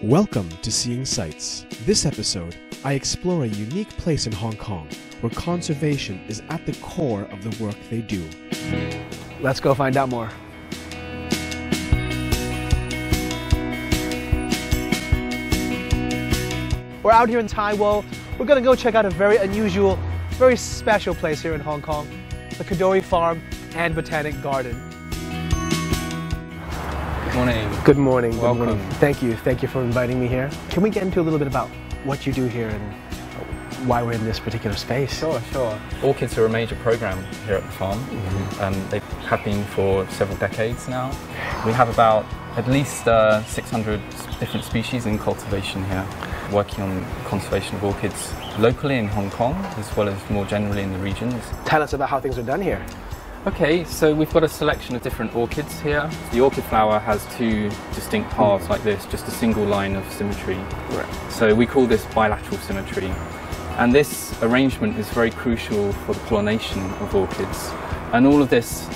Welcome to Seeing Sights. This episode, I explore a unique place in Hong Kong where conservation is at the core of the work they do. Let's go find out more. We're out here in Tai Wo. We're gonna go check out a very unusual, very special place here in Hong Kong, the Kadoorie Farm and Botanic Garden. Good morning. Good morning. Welcome. Good morning. Thank you for inviting me here. Can we get into a little bit about what you do here and why we're in this particular space? Sure. Orchids are a major program here at the farm. They have been for several decades now. We have about at least 600 different species in cultivation here, working on conservation of orchids locally in Hong Kong as well as more generally in the regions. Tell us about how things are done here. Okay, so we've got a selection of different orchids here. The orchid flower has two distinct paths like this, just a single line of symmetry. Right. So we call this bilateral symmetry. And this arrangement is very crucial for the pollination of orchids. And all of this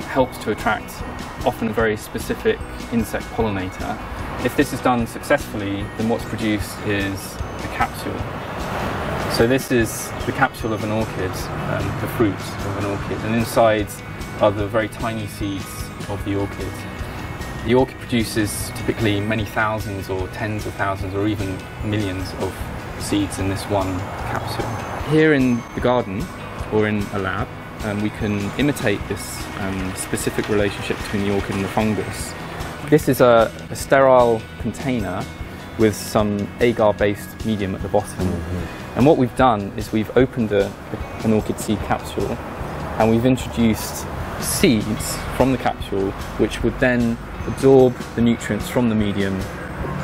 helps to attract often a very specific insect pollinator. If this is done successfully, then what's produced is the capsule. So this is the capsule of an orchid, the fruit of an orchid, and inside are the very tiny seeds of the orchid. The orchid produces typically many thousands or tens of thousands or even millions of seeds in this one capsule. Here in the garden or in a lab, we can imitate this specific relationship between the orchid and the fungus. This is a sterile container with some agar-based medium at the bottom. And what we've done is we've opened an orchid seed capsule and we've introduced seeds from the capsule which would then absorb the nutrients from the medium,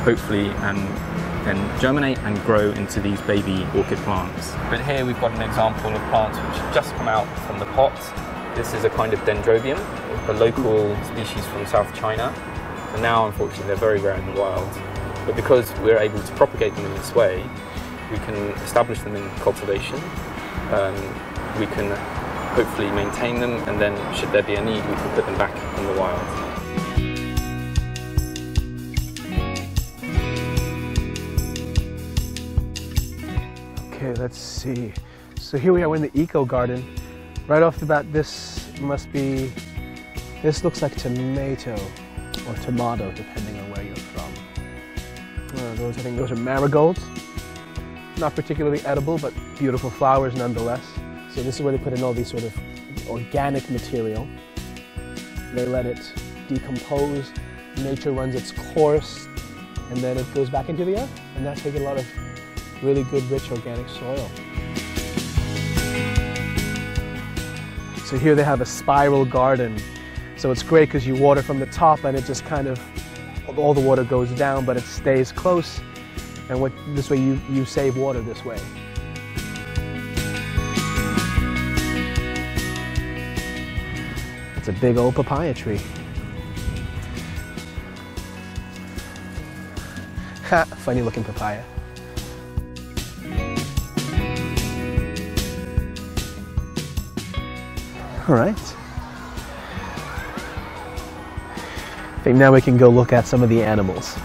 hopefully, and then germinate and grow into these baby orchid plants. But here we've got an example of plants which have just come out from the pot. This is a kind of dendrobium, a local species from South China. And now, unfortunately, they're very rare in the wild. But because we're able to propagate them in this way, we can establish them in cultivation. We can hopefully maintain them, and then should there be a need, we can put them back in the wild. Okay, let's see. So here we are in the eco garden. Right off the bat, this looks like tomato or tomato, depending on where you're from. I think those are marigolds. Not particularly edible, but beautiful flowers nonetheless. So this is where they put in all these sort of organic material. They let it decompose, nature runs its course, and then it goes back into the earth. And that's taking a lot of really good, rich organic soil. So here they have a spiral garden. So it's great because you water from the top and it just kind of, all the water goes down, but it stays close. And this way you save water this way. It's a big old papaya tree. Ha, funny looking papaya. All right. I think now we can go look at some of the animals.